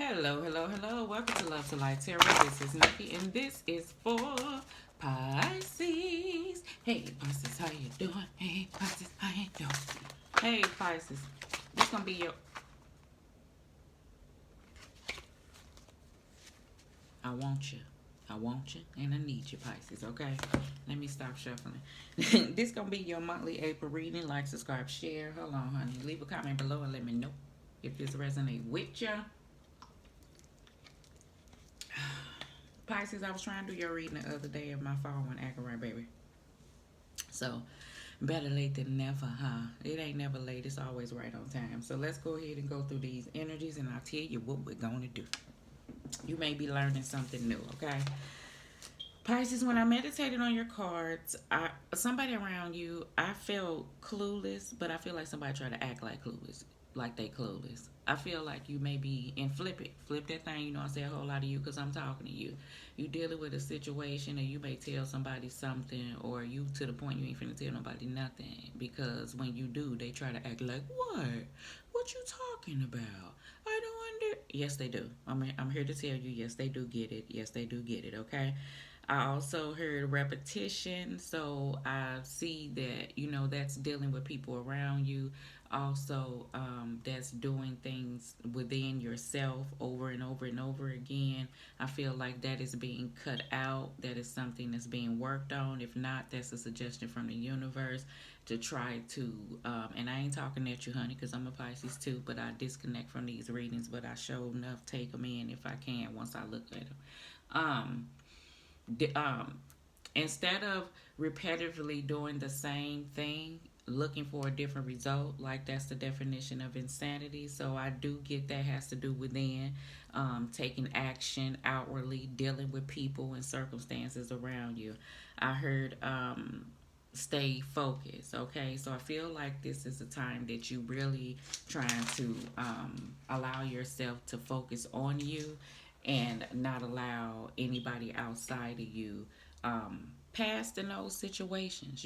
Hello, hello, hello. Welcome to Love to Light Tarot. This is Nikki, and this is for Pisces. Hey, Pisces, how you doing? Hey, Pisces, how you doing? Hey, Pisces, this gonna be your. I want you. I want you, and I need you, Pisces. Okay. Let me stop shuffling. This gonna be your monthly April reading. Like, subscribe, share. Hold on, honey. Leave a comment below and let me know if this resonates with you. Pisces, I was trying to do your reading the other day and my phone went acting right, baby. So, better late than never, huh? It ain't never late. It's always right on time. So, let's go ahead and go through these energies and I'll tell you what we're going to do. You may be learning something new, okay? Pisces, when I meditated on your cards, somebody around you, I felt clueless, but I feel like somebody tried to act like they clueless. I feel like you may be, and flip that thing, I say a whole lot of you because I'm talking to you. You dealing with a situation, or you may tell somebody something, or you to the point you ain't finna tell nobody nothing, because when you do, they try to act like, what you talking about? I don't under. Yes, they do. I'm here to tell you, yes, they do get it. Yes, they do get it. Okay. I also heard repetition, so I see that that's dealing with people around you. Also, that's doing things within yourself over and over and over again. I feel like that is being cut out. That is something that's being worked on. If not, that's a suggestion from the universe to try to. And I ain't talking at you, honey, because I'm a Pisces too. But I disconnect from these readings. But I show enough take them in if I can once I look at them. Um, um, Instead of repetitively doing the same thing, looking for a different result, like that's the definition of insanity. So I do get that has to do within, taking action outwardly, dealing with people and circumstances around you. I heard stay focused. Okay, so I feel like this is a time that you really trying to allow yourself to focus on you and not allow anybody outside of you past in those situations,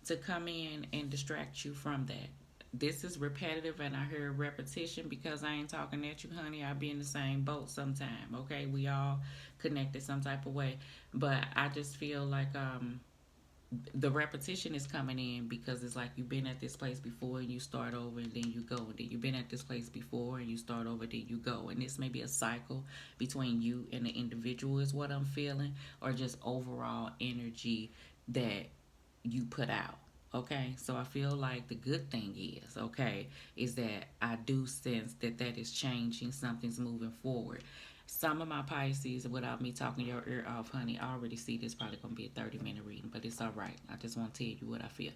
to come in and distract you from that. This is repetitive, and I heard repetition because I ain't talking at you, honey. I be in the same boat sometime. Okay, we all connected some type of way, but I just feel like the repetition is coming in because it's like you've been at this place before and you start over and then you go, and then you've been at this place before and you start over, then you go, and this may be a cycle between you and the individual is what I'm feeling, or just overall energy that you put out. Okay, so I feel like the good thing is that I do sense that that is changing. Something's moving forward. Some of my Pisces, without me talking your ear off, honey, I already see this probably going to be a 30-minute reading, but it's all right. I just want to tell you what I feel.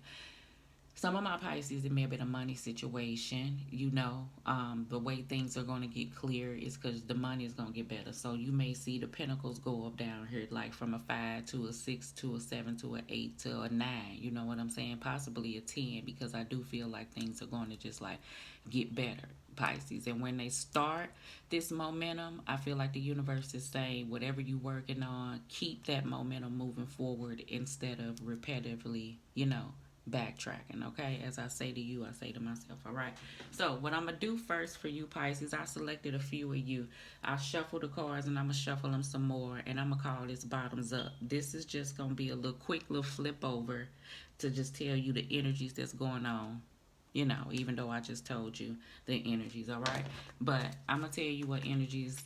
Some of my Pisces, it may have been a money situation. The way things are going to get clear is because the money is going to get better. So you may see the pentacles go up down here, like from a 5 to a 6 to a 7 to a 8 to a 9. You know what I'm saying? Possibly a 10, because I do feel like things are going to just like get better, Pisces. And when they start this momentum, I feel like the universe is saying whatever you're working on, keep that momentum moving forward instead of repetitively, backtracking. Okay, as I say to you, I say to myself. All right, so what I'm gonna do first for you, Pisces, I selected a few of you. I shuffle the cards and I'm gonna shuffle them some more, and I'm gonna call this bottoms up. This is just gonna be a quick little flip over to just tell you the energies that's going on, even though I just told you the energies. All right, but I'm gonna tell you what energies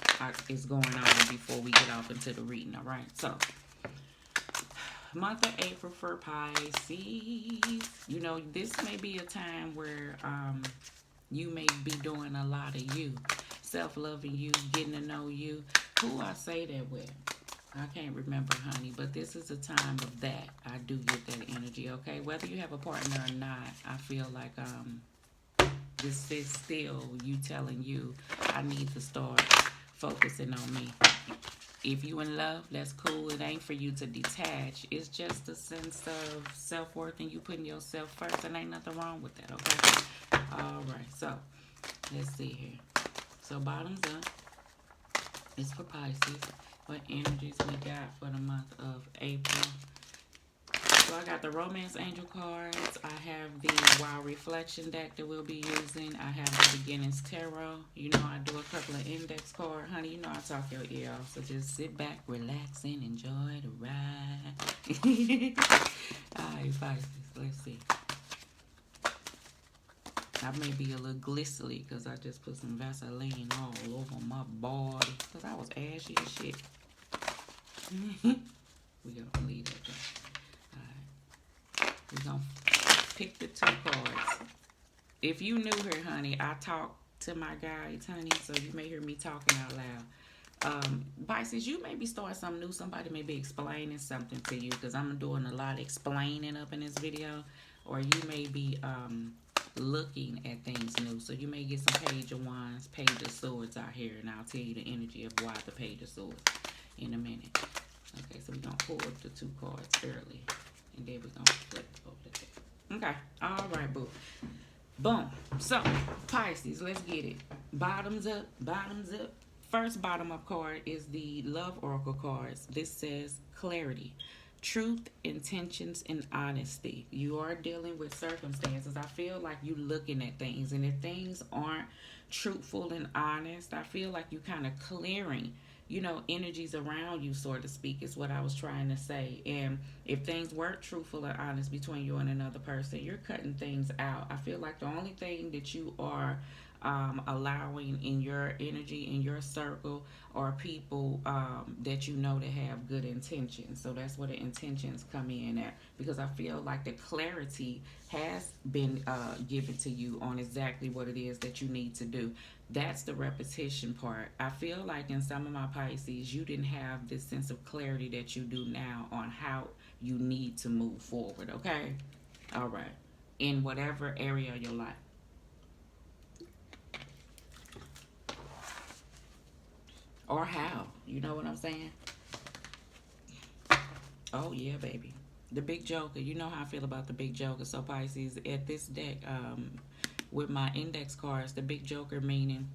is going on before we get off into the reading. All right, so month of April for Pisces. This may be a time where you may be doing a lot of you, self-loving you, getting to know you. Who I say that with? I can't remember, honey, but this is a time of that. I do get that energy, okay? Whether you have a partner or not, I feel like this is still you telling you I need to start focusing on me. If you in love, that's cool. It ain't for you to detach. It's just a sense of self-worth and you putting yourself first. And ain't nothing wrong with that, okay? All right, so let's see here. So bottoms up. It's for Pisces. What energies we got for the month of April? So I got the Romance Angel cards. I have the Wild Reflection deck that we'll be using. I have the Beginnings Tarot. You know I do a couple of index cards. Honey, you know I talk your ear off. So just sit back, relax, and enjoy the ride. Alright, Pisces. Let's see. I may be a little glistery because I just put some Vaseline all over my body because I was ashy as shit. We're going to leave that there. Alright. We're going to pick the 2 cards. If you knew her, honey, I talk to my guides, honey, so you may hear me talking out loud. Pisces, you may be starting something new. Somebody may be explaining something to you because I'm doing a lot of explaining up in this video. Or you may be looking at things new. So you may get some Page of Wands, Page of Swords out here. And I'll tell you the energy of why the Page of Swords in a minute. Okay, so we're going to pull up the 2 cards early. And then we're going to flip over the deck. Okay, all right, boo. Boom. So, Pisces, let's get it. Bottoms up, bottoms up. First bottom up card is the Love Oracle cards. This says clarity, truth, intentions, and honesty. You are dealing with circumstances. I feel like you looking at things. And if things aren't truthful and honest, I feel like you kind of clearing, you know, energies around you, so to speak, is what I was trying to say. And if things weren't truthful and honest between you and another person, you're cutting things out. I feel like the only thing that you are allowing in your energy, in your circle, are people that you know that have good intentions. So that's where the intentions come in at, because I feel like the clarity has been given to you on exactly what it is that you need to do. That's the repetition part. I feel like in some of my Pisces, you didn't have this sense of clarity that you do now on how you need to move forward, okay? All right. In whatever area of your life. Or how. You know what I'm saying? Oh, yeah, baby. The Big Joker. You know how I feel about the Big Joker. So, Pisces, at this deck, with my index cards, the Big Joker meaning,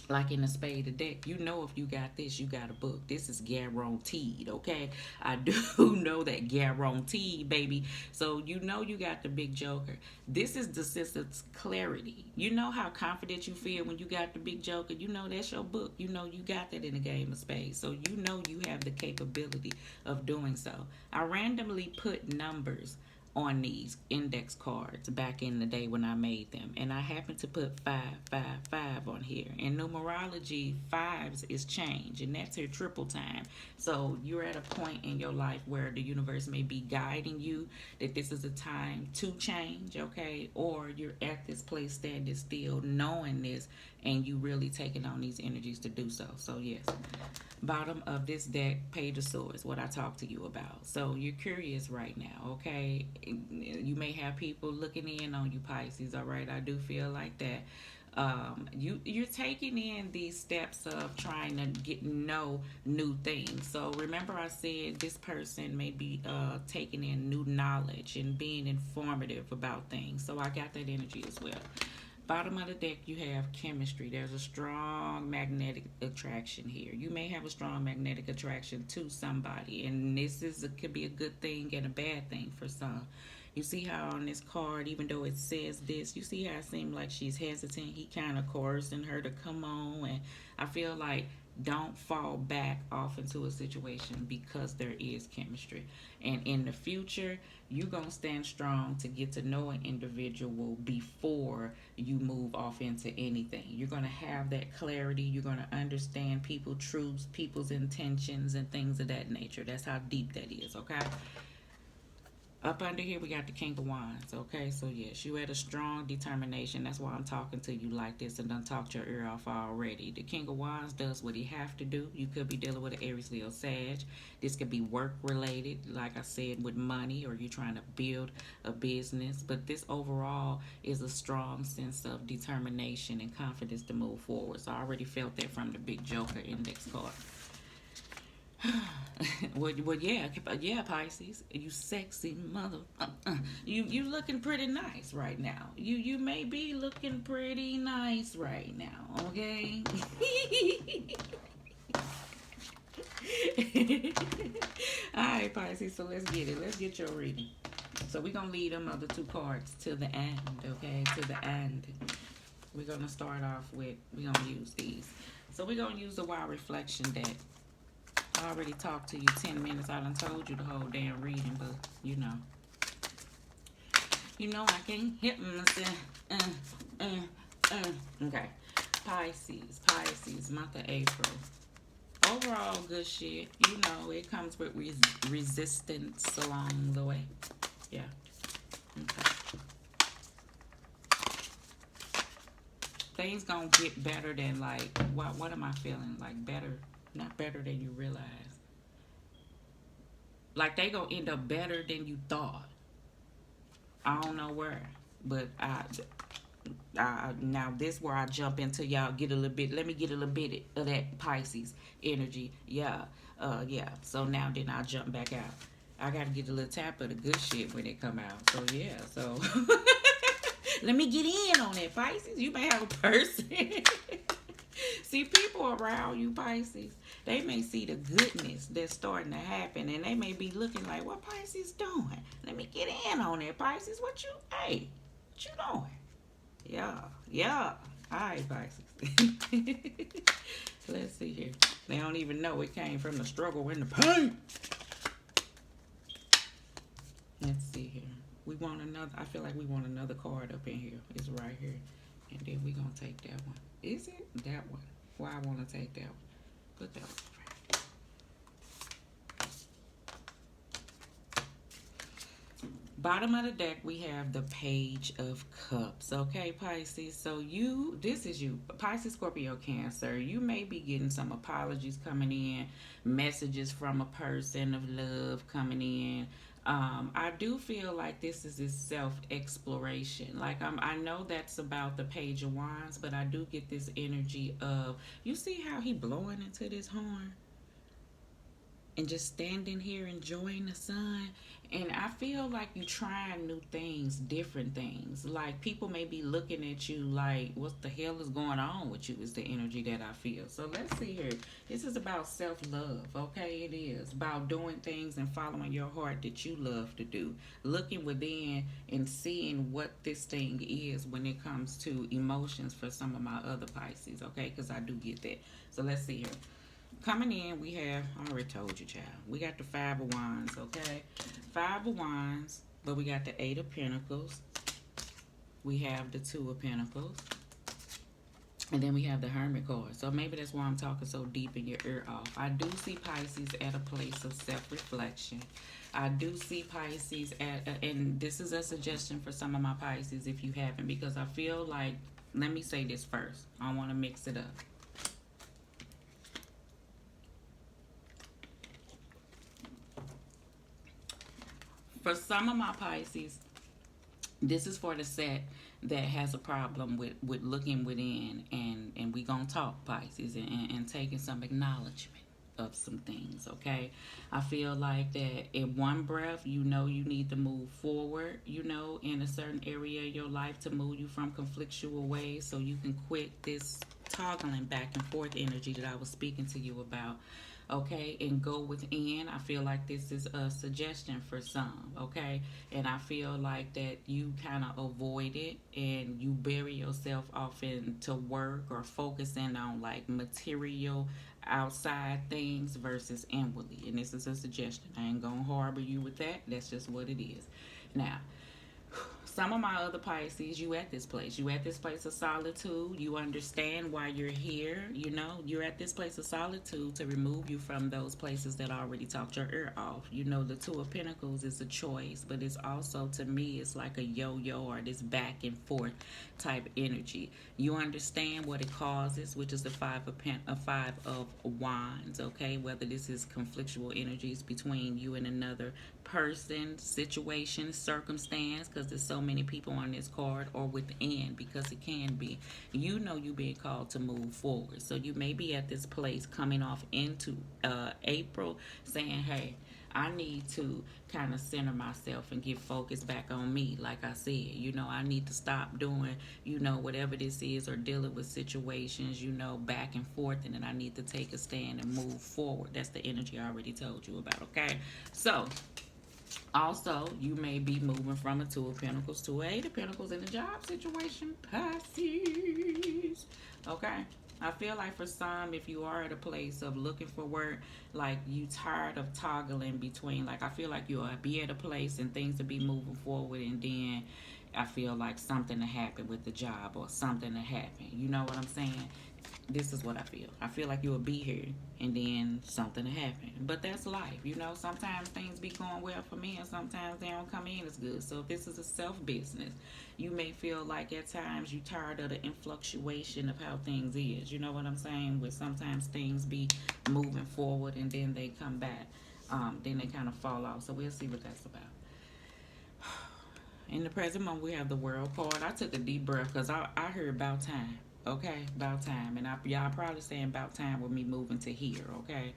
like in a spade of deck, you know if you got this, you got a book. This is guaranteed, okay? I do know that, guaranteed, baby. So you know you got the Big Joker. This is the sister's clarity. You know how confident you feel when you got the Big Joker. You know that's your book. You know you got that in a game of spades. So you know you have the capability of doing so. I randomly put numbers on these index cards back in the day when I made them, and I happened to put 555 on here. In numerology, 5s is change, and that's your triple time. So you're at a point in your life where the universe may be guiding you that this is a time to change, okay? Or you're at this place standing still knowing this, and you really taking on these energies to do so. So yes, bottom of this deck, Page of Swords, what I talked to you about. So you're curious right now, okay? You may have people looking in on you, Pisces, all right? I do feel like that. You're taking in these steps of trying to know new things. So remember I said this person may be taking in new knowledge and being informative about things. So I got that energy as well. Bottom of the deck, you have chemistry. There's a strong magnetic attraction here. You may have a strong magnetic attraction to somebody, and this could be a good thing and a bad thing for some. You see how on this card, even though it says this, you see how it seems like she's hesitant. He kind of coercing her to come on, and I feel like don't fall back off into a situation because there is chemistry. And in the future, you're going to stand strong to get to know an individual before you move off into anything. You're going to have that clarity. You're going to understand people's truths, people's intentions, and things of that nature. That's how deep that is, okay? Up under here, we got the King of Wands, okay? So, yes, you had a strong determination. That's why I'm talking to you like this and done talked your ear off already. The King of Wands does what he have to do. You could be dealing with an Aries, Leo, Sag. This could be work-related, like I said, with money, or you're trying to build a business. But this overall is a strong sense of determination and confidence to move forward. So, I already felt that from the Big Joker index card. well, yeah, Pisces, you sexy mother. You looking pretty nice right now. You may be looking pretty nice right now, okay? All right, Pisces. So let's get it. Let's get your reading. So we're going to leave them other two cards to the end, okay? To the end. We're going to start off with, we're going to use these. So we're going to use the Wild Reflection deck. I already talked to you 10 minutes. I done told you the whole damn reading, but you know. You know I can't hit myself. Okay. Pisces, month of April. Overall, good shit. You know, it comes with resistance along the way. Yeah. Okay. Things gonna get better than, like, what am I feeling? Like, better, not better than you realize. Like, they gonna end up better than you thought. I don't know where, but now this where I jump into, y'all get a little bit. Let me get a little bit of that Pisces energy. Yeah, yeah. So now then I jump back out. I gotta get a little tap of the good shit when it come out. So yeah, so let me get in on that, Pisces. You may have a person. See, people around you, Pisces, they may see the goodness that's starting to happen, and they may be looking like, what Pisces doing? Let me get in on that, Pisces. What you doing? Yeah. All right, Pisces. Let's see here. They don't even know it came from the struggle and the pain. Let's see here. We want another. I feel like we want another card up in here. It's right here. And then we're going to take that one. Is it? That one. Why I want to take that one. Put that one. Bottom of the deck, we have the Page of Cups. Okay, Pisces. So this is you. Pisces, Scorpio, Cancer. You may be getting some apologies coming in. Messages from a person of love coming in. I do feel like this is this self-exploration. Like, I know that's about the Page of Wands, but I do get this energy of, you see how he blowing into this horn? And just standing here enjoying the sun. And I feel like you trying new things, different things. Like, people may be looking at you like, what the hell is going on with you, is the energy that I feel. So let's see here. This is about self-love, okay? It is about doing things and following your heart that you love to do. Looking within and seeing what this thing is when it comes to emotions for some of my other Pisces, okay? Because I do get that. So let's see here. Coming in, we have, I already told you, child. We got the Five of Wands, okay? Five of Wands, but we got the Eight of Pentacles. We have the Two of Pentacles. And then we have the Hermit card. So maybe that's why I'm talking so deep in your ear off. I do see Pisces at a place of self-reflection. I do see Pisces at, and this is a suggestion for some of my Pisces if you haven't, because I feel like, let me say this first. I want to mix it up. For some of my Pisces, this is for the set that has a problem with looking within, and we gonna talk, Pisces, and taking some acknowledgement of some things, okay? I feel like that in one breath, you know you need to move forward, you know, in a certain area of your life to move you from conflictual ways so you can quit this toggling back and forth energy that I was speaking to you about. Okay, and go within. I feel like this is a suggestion for some, okay? And I feel like that you kind of avoid it and you bury yourself off into work or focusing on like material outside things versus inwardly. And this is a suggestion. I ain't gonna harbor you with that. That's just what it is. Now, some of my other Pisces, you at this place. You at this place of solitude. You understand why you're here. You know, you're at this place of solitude to remove you from those places that already talked your ear off. You know, the Two of Pentacles is a choice, but it's also, to me, it's like a yo-yo or this back and forth type energy. You understand what it causes, which is the Five of Wands, okay? Whether this is conflictual energies between you and another person, situation, circumstance, because there's so many people on this card, or within, because it can be. You know you being called to move forward. So you may be at this place coming off into April saying, hey, I need to kind of center myself and get focused back on me. Like I said, you know, I need to stop doing, you know, whatever this is, or dealing with situations, you know, back and forth, and then I need to take a stand and move forward. That's the energy I already told you about, okay? So Also, you may be moving from a Two of Pentacles to a Eight of Pentacles in a job situation, Pisces. Okay? I feel like for some, if you are at a place of looking for work, like you tired of toggling between, like I feel like you'll be at a place and things will be moving forward, and then I feel like something to happen with the job or something to happen. You know what I'm saying? This is what I feel. I feel like you'll be here and then something will happen. But that's life. You know, sometimes things be going well for me and sometimes they don't come in as good. So if this is a self business, you may feel like at times you tired of the influctuation of how things is. You know what I'm saying? Where sometimes things be moving forward and then they come back. Then they kind of fall off. So we'll see what that's about. In the present moment, we have the World card. I took a deep breath because I heard about time. Okay, about time. And y'all probably saying about time with me moving to here, okay?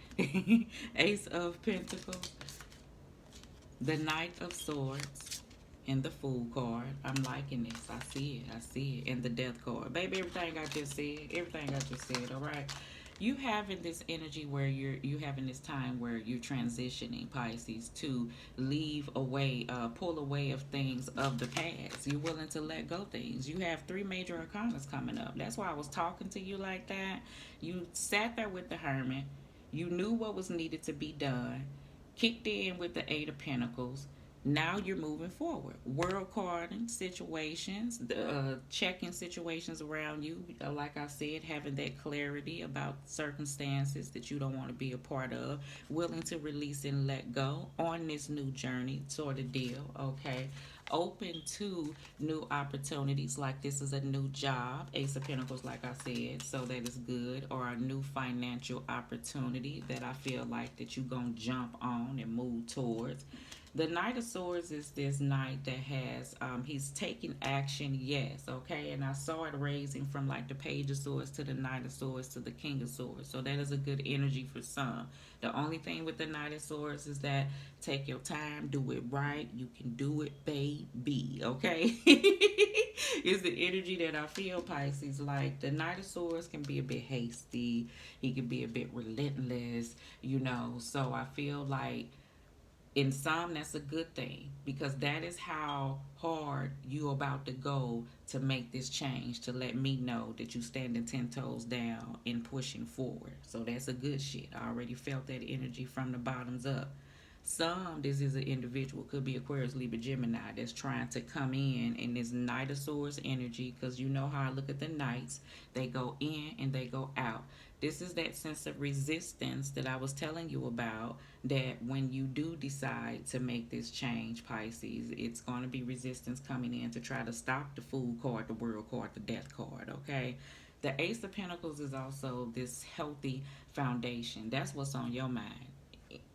Ace of Pentacles, the Knight of Swords, and the Fool card. I'm liking this. I see it. I see it. And the Death card. Baby, everything I just said. Everything I just said, all right? You having this energy where you having this time where you're transitioning, Pisces, to leave away, pull away of things of the past. You're willing to let go things. You have three major arcanas coming up. That's why I was talking to you like that. You sat there with the Hermit. You knew what was needed to be done. Kicked in with the Eight of Pentacles. Now you're moving forward. World carding situations, checking situations around you. Like I said, having that clarity about circumstances that you don't want to be a part of. Willing to release and let go on this new journey, sort of deal. Okay. Open to new opportunities, like this is a new job, Ace of Pentacles, like I said, so that is good, or a new financial opportunity that I feel like that you're gonna jump on and move towards. The Knight of Swords is this knight that has, he's taking action, yes, okay? And I saw it raising from like the Page of Swords to the Knight of Swords to the King of Swords. So that is a good energy for some. The only thing with the Knight of Swords is that take your time, do it right. You can do it, baby, okay? It's the energy that I feel, Pisces. Like the Knight of Swords can be a bit hasty, he can be a bit relentless, you know? So I feel like in some that's a good thing because that is how hard you about to go to make this change, to let me know that you standing 10 toes down and pushing forward. So that's a good shit. I already felt that energy from the bottoms up. Some, this is an individual, could be Aquarius, Libra, Gemini, that's trying to come in this Knight of Swords energy, because you know how I look at the knights. They go in and they go out. This is that sense of resistance that I was telling you about, that when you do decide to make this change, Pisces, it's going to be resistance coming in to try to stop the Fool card, the World card, the Death card, okay? The Ace of Pentacles is also this healthy foundation. That's what's on your mind,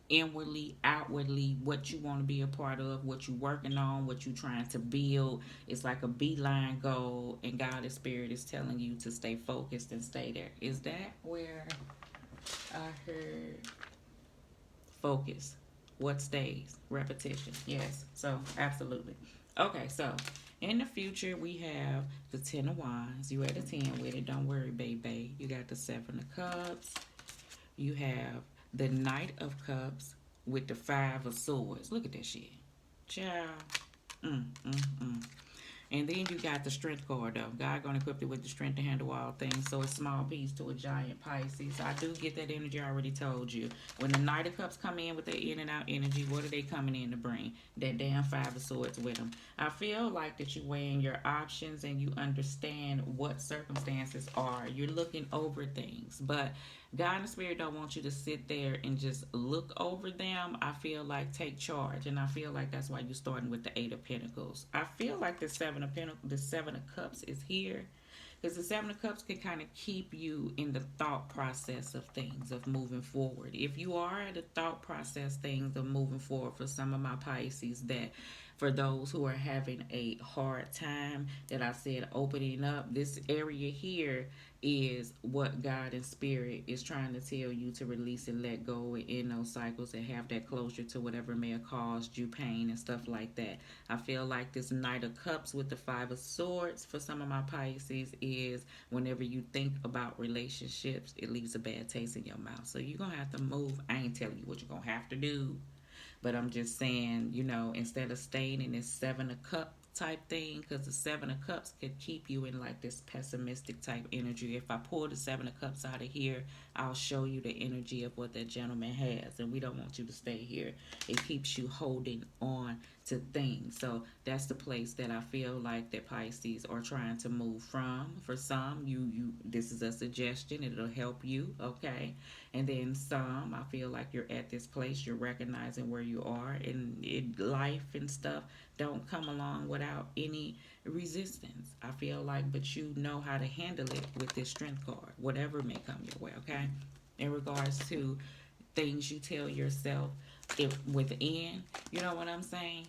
inwardly, outwardly, what you want to be a part of, what you're working on, what you're trying to build. It's like a beeline goal, and God and Spirit is telling you to stay focused and stay there. Is that where I heard focus? What stays? Repetition. Yes. So, absolutely. Okay, so in the future, we have the Ten of Wands. You at a 10 with it. Don't worry, baby. You got the Seven of Cups. You have the Knight of Cups with the Five of Swords. Look at that shit. Child. Mm, mm, mm. And then you got the Strength card, though. God gonna equip you with the strength to handle all things. So it's small piece to a giant, Pisces. I do get that energy. I already told you. When the Knight of Cups come in with their in and out energy, what are they coming in to bring? That damn Five of Swords with them. I feel like that you're weighing your options and you understand what circumstances are. You're looking over things, but God and Spirit don't want you to sit there and just look over them. I feel like take charge, and I feel like that's why you're starting with the Eight of Pentacles. I feel like the Seven of Cups is here, because the Seven of Cups can kind of keep you in the thought process of things, of moving forward. If you are at the thought process things of moving forward, for some of my Pisces, that for those who are having a hard time, that I said opening up, this area here is what God and Spirit is trying to tell you to release and let go and end those cycles and have that closure to whatever may have caused you pain and stuff like that. I feel like this Knight of Cups with the Five of Swords for some of my Pisces is whenever you think about relationships, it leaves a bad taste in your mouth. So you're going to have to move. I ain't telling you what you're going to have to do, But I'm just saying, instead of staying in this Seven of Cups type thing, because the Seven of Cups could keep you in like this pessimistic type energy. If I pull the Seven of Cups out of here, I'll show you the energy of what that gentleman has, and we don't want you to stay here. It keeps you holding on to things. So that's the place that I feel like that Pisces are trying to move from. For some, you this is a suggestion. It'll help you, okay? And then some, I feel like you're at this place, you're recognizing where you are, and life and stuff don't come along without any resistance. I feel like, but you know how to handle it with this strength card, whatever may come your way, okay? In regards to things you tell yourself if within, you know what I'm saying?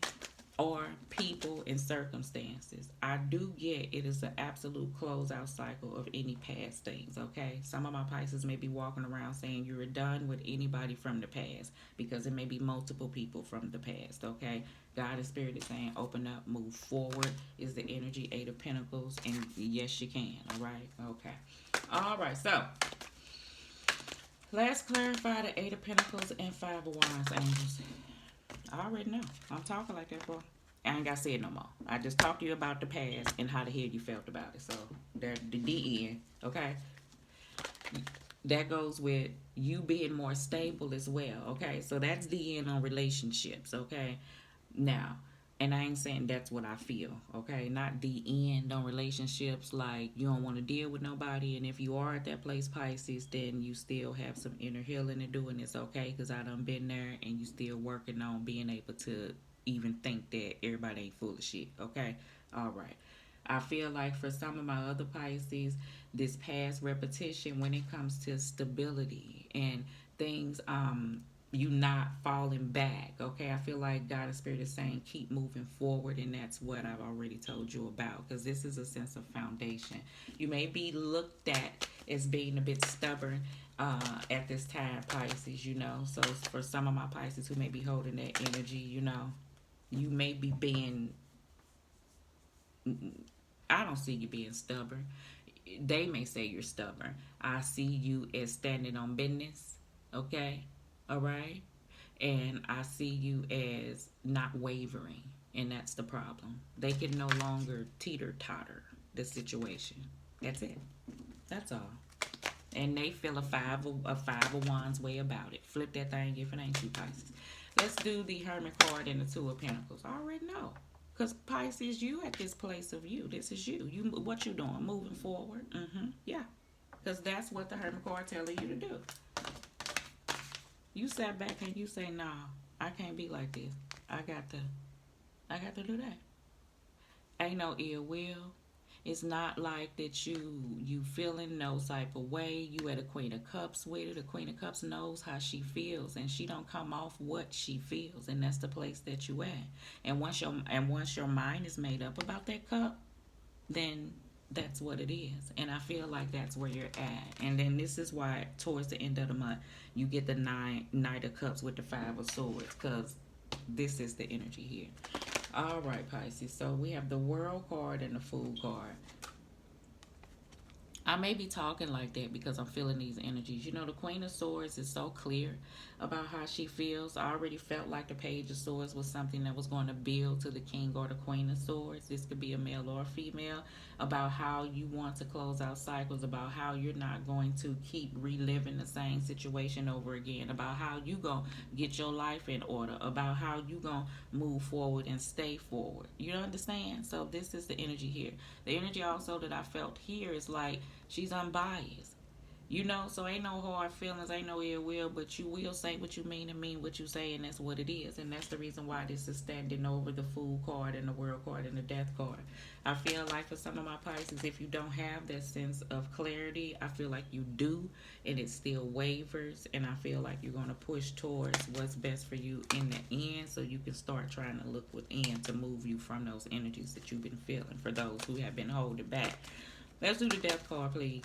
Or people and circumstances. I do get it is an absolute closeout cycle of any past things, okay? Some of my Pisces may be walking around saying you're done with anybody from the past because it may be multiple people from the past, okay? God and Spirit is saying open up, move forward is the energy, Eight of Pentacles, and yes, you can, all right? Okay. All right, so let's clarify the Eight of Pentacles and Five of Wands, angels. I already know. I'm talking like that, bro. I ain't got to say it no more. I just talked to you about the past and how the hell you felt about it. So, the end, okay? That goes with you being more stable as well, okay? So, that's the end on relationships, okay? Now, and I ain't saying that's what I feel, okay? Not the end on relationships, like you don't want to deal with nobody. And if you are at that place, Pisces, then you still have some inner healing to do, and it's okay because I done been there, and you still working on being able to even think that everybody ain't full of shit, okay? All right. I feel like for some of my other Pisces, this past repetition when it comes to stability and things, you not falling back, okay? I feel like God and Spirit is saying keep moving forward, and that's what I've already told you about, because this is a sense of foundation. You may be looked at as being a bit stubborn at this time, Pisces, so for some of my Pisces who may be holding that energy, you may be being, I don't see you being stubborn. They may say you're stubborn. I see you as standing on business, okay? All right? And I see you as not wavering, and that's the problem. They can no longer teeter-totter the situation. That's it. That's all. And they feel a five of wands way about it. Flip that thing if it ain't you, Pisces. Let's do the Hermit card and the Two of Pentacles. I already know. Because Pisces, you at this place of you. This is you. What you doing? Moving forward? Yeah. Because that's what the Hermit card telling you to do. You sat back and you say, nah, I can't be like this. I got to do that. Ain't no ill will. It's not like that you feeling no type of way. You at a Queen of Cups with it. The Queen of Cups knows how she feels, and she don't come off what she feels, and that's the place that you at. And once your mind is made up about that cup, then that's what it is. And I feel like that's where you're at. And then this is why towards the end of the month you get the Knight of Cups with the Five of Swords, because this is the energy here. All right, Pisces. So we have the World card and the Fool card. I may be talking like that because I'm feeling these energies. The Queen of Swords is so clear about how she feels. I already felt like the Page of Swords was something that was going to build to the King or the Queen of Swords. This could be a male or a female, about how you want to close out cycles, about how you're not going to keep reliving the same situation over again, about how you going to get your life in order, about how you going to move forward and stay forward. You understand? So this is the energy here. The energy also that I felt here is like she's unbiased. So ain't no hard feelings, ain't no ill will, but you will say what you mean and mean what you say, and that's what it is. And that's the reason why this is standing over the Fool card and the World card and the Death card. I feel like for some of my Pisces, if you don't have that sense of clarity, I feel like you do, and it still wavers, and I feel like you're going to push towards what's best for you in the end, so you can start trying to look within to move you from those energies that you've been feeling, for those who have been holding back. Let's do the Death card, please.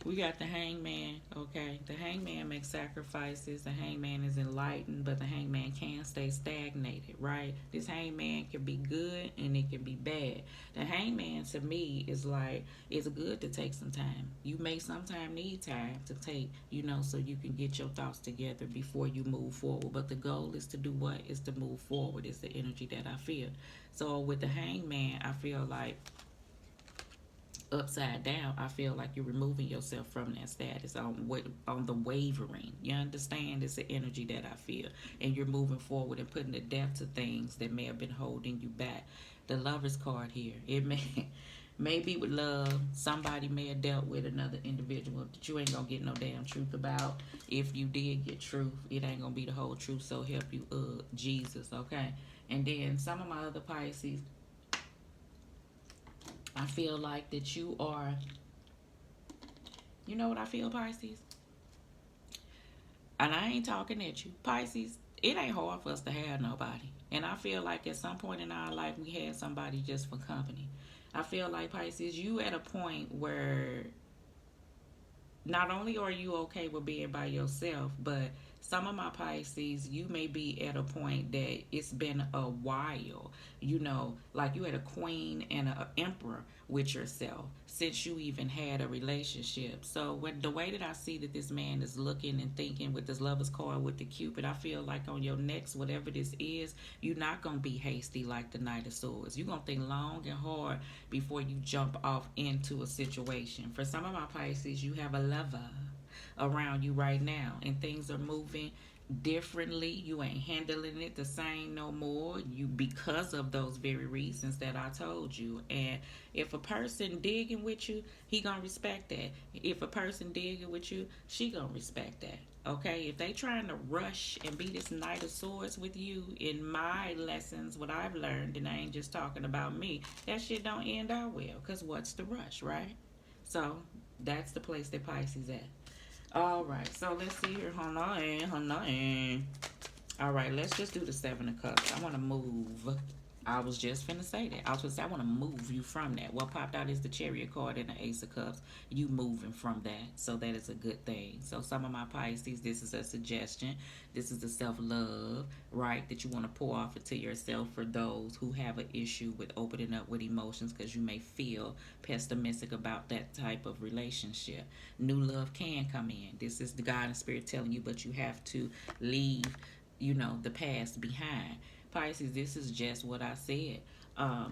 We got the hangman, okay? The hangman makes sacrifices. The hangman is enlightened, but the hangman can stay stagnated, right? This hangman can be good and it can be bad. The hangman to me is like, it's good to take some time. You may sometimes need time to take, so you can get your thoughts together before you move forward. But the goal is to do what? Is to move forward, is the energy that I feel. So with the hangman, I feel like upside down, I feel like you're removing yourself from that status on the wavering. You understand? It's the energy that I feel, and you're moving forward and putting the depth to things that may have been holding you back. The Lover's card here. It may maybe with love, somebody may have dealt with another individual that you ain't gonna get no damn truth about. If you did get truth, it ain't gonna be the whole truth. So help you, Jesus. Okay. And then some of my other Pisces, I feel like that you are, you know what I feel, Pisces? And I ain't talking at you. Pisces, it ain't hard for us to have nobody. And I feel like at some point in our life, we had somebody just for company. I feel like, Pisces, you at a point where not only are you okay with being by yourself, but some of my Pisces, you may be at a point that it's been a while, like you had a queen and an emperor with yourself since you even had a relationship. So when the way that I see that this man is looking and thinking with this Lover's card with the Cupid, I feel like on your next, whatever this is, you're not going to be hasty like the Knight of Swords. You're going to think long and hard before you jump off into a situation. For some of my Pisces, you have a lover around you right now, and things are moving differently. You ain't handling it the same no more, you because of those very reasons that I told you. And if a person digging with you, he gonna respect that. If a person digging with you, she gonna respect that. Okay, if they trying to rush and be this Knight of Swords with you, in my lessons, what I've learned, and I ain't just talking about me, that shit don't end out well. Cause what's the rush, right? So that's the place that Pisces at. All right, so let's see here. Hold on. All right, let's just do the Seven of Cups. I want to move. I was just finna say that. I was gonna say I want to move you from that. What popped out is the Chariot card and the Ace of Cups. You moving from that, so that is a good thing. So some of my Pisces, this is a suggestion. This is the self-love, right, that you want to pour off into yourself for those who have an issue with opening up with emotions, because you may feel pessimistic about that type of relationship. New love can come in. This is the God and Spirit telling you, but you have to leave, the past behind. Pisces, this is just what I said.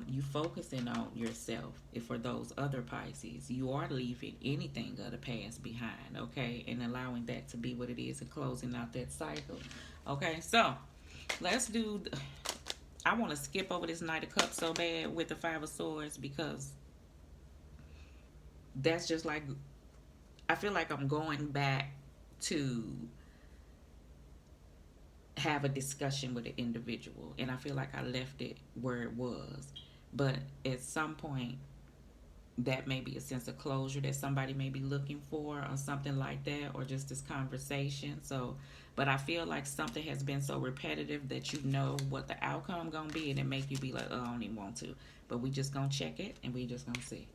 You focusing on yourself. If for those other Pisces, you are leaving anything of the past behind, okay, and allowing that to be what it is and closing out that cycle. Okay, so let's do. I want to skip over this Knight of Cups so bad with the Five of Swords, because that's just like, I feel like I'm going back to have a discussion with an individual, and I feel like I left it where it was. But at some point, that may be a sense of closure that somebody may be looking for, or something like that, or just this conversation. So, but I feel like something has been so repetitive that you know what the outcome gonna be, and it make you be like, oh, I don't even want to. But we just gonna check it, and we just gonna see.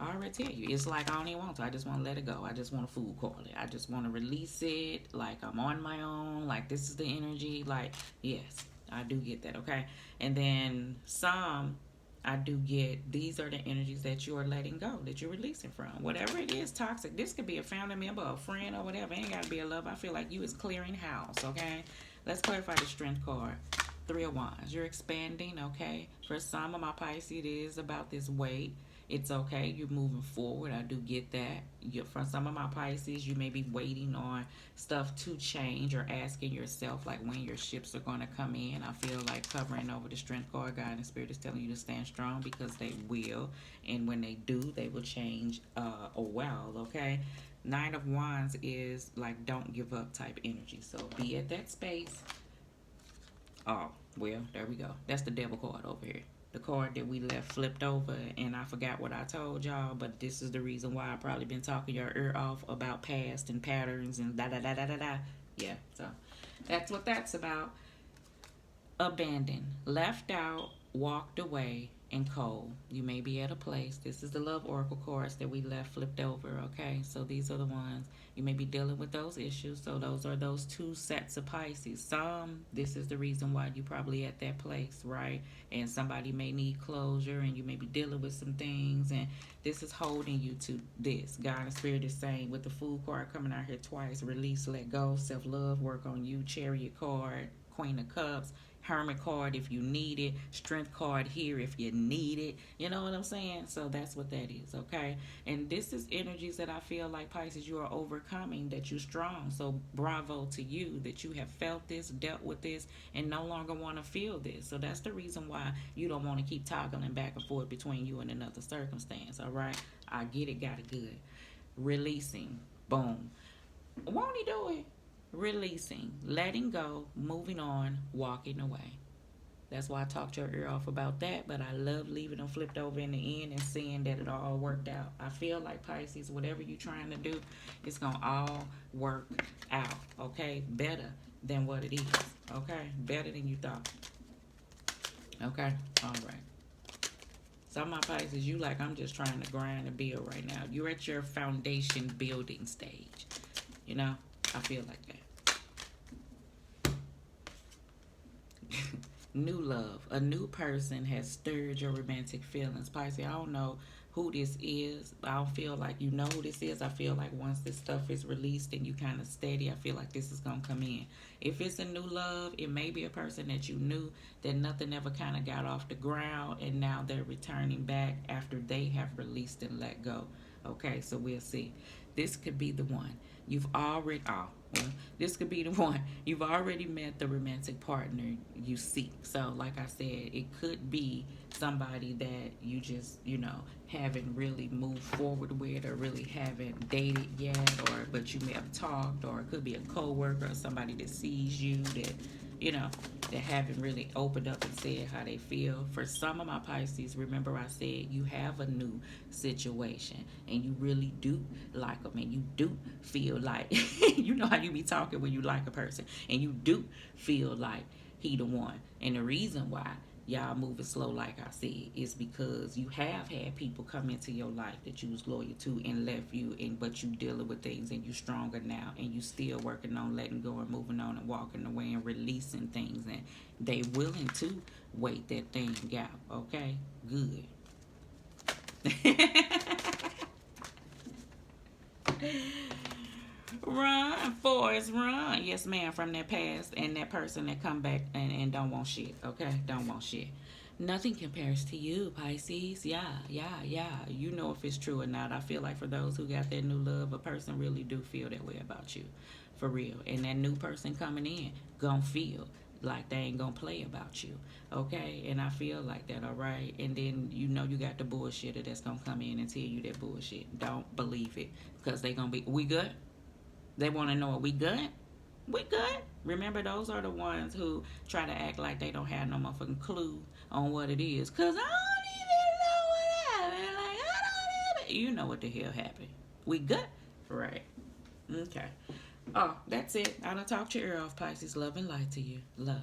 I already tell you, it's like I don't even want to. I just want to let it go. I just want to food call it. I just want to release it. Like I'm on my own. Like this is the energy. Like, yes, I do get that. Okay. And then some, I do get, these are the energies that you are letting go, that you're releasing from. Whatever it is, toxic. This could be a family member, a friend, or whatever. It ain't got to be a love. I feel like you is clearing house. Okay. Let's clarify the Strength card. Three of Wands. You're expanding. Okay. For some of my Pisces, it is about this weight. It's okay. You're moving forward. I do get that. For some of my Pisces, you may be waiting on stuff to change, or asking yourself like when your ships are going to come in. I feel like covering over the Strength card, God and Spirit is telling you to stand strong, because they will. And when they do, they will change a while, okay? Nine of Wands is like don't give up type energy. So be at that space. Oh, well, there we go. That's the Devil card over here. The card that we left flipped over, and I forgot what I told y'all, but this is the reason why I've probably been talking your ear off about past and patterns and da-da-da-da-da-da. Yeah, so that's what that's about. Abandoned, left out, walked away, and cold. You may be at a place. This is the love oracle cards that we left flipped over, okay? So these are the ones. You may be dealing with those issues. So those are those two sets of Pisces. This is the reason why you probably at that place, right? And somebody may need closure, and you may be dealing with some things, and this is holding you to this. God and Spirit is saying, with the Fool card coming out here twice, release, let go, self-love, work on you. Chariot card, Queen of Cups, Hermit card if you need it, Strength card here if you need it. You know what I'm saying? So that's what that is, okay? And this is energies that I feel like, Pisces, you are overcoming, that you're strong. So bravo to you that you have felt this, dealt with this, and no longer want to feel this. So that's the reason why you don't want to keep toggling back and forth between you and another circumstance, all right? I get it, got it good. Releasing, boom. Won't he do it? Releasing, letting go, moving on, walking away. That's why I talked your ear off about that, but I love leaving them flipped over in the end and seeing that it all worked out. I feel like, Pisces, whatever you're trying to do, it's going to all work out, okay? Better than what it is, okay? Better than you thought, okay? All right. Some of my Pisces, you like, I'm just trying to grind and build right now. You're at your foundation building stage, you know? I feel like that. New love. A new person has stirred your romantic feelings. Pisces, I don't know who this is. I don't feel like you know who this is. I feel like once this stuff is released and you kind of steady, I feel like this is going to come in. If it's a new love, it may be a person that you knew that nothing ever kind of got off the ground, and now they're returning back after they have released and let go. Okay, so we'll see. This could be the one. This could be the one. You've already met the romantic partner you seek. So, like I said, it could be somebody that you just, haven't really moved forward with, or really haven't dated yet, but you may have talked, or it could be a coworker or somebody that sees you that haven't really opened up and said how they feel. For some of my Pisces, remember I said you have a new situation and you really do like them, and you do feel like, you know how you be talking when you like a person, and you do feel like he the one. And the reason why y'all moving slow, like I said, is because you have had people come into your life that you was loyal to and left you, but you dealing with things and you stronger now, and you still working on letting go and moving on and walking away and releasing things, and they willing to wait that thing out. Okay, good. Run, Forrest, run. Yes, ma'am, from that past and that person that come back and don't want shit, okay? Don't want shit. Nothing compares to you, Pisces. Yeah. You know if it's true or not. I feel like for those who got that new love, a person really do feel that way about you. For real. And that new person coming in gonna feel like they ain't gonna play about you, okay? And I feel like that, all right? And then you got the bullshitter that's gonna come in and tell you that bullshit. Don't believe it, because they gonna be, we good? They want to know, are we good? We good? Remember, those are the ones who try to act like they don't have no motherfucking clue on what it is. Because I don't even know what happened. Like, I don't even... You know what the hell happened. We good? Right. Okay. Oh, that's it. I done talked your ear off, Pisces. Love and light to you. Love.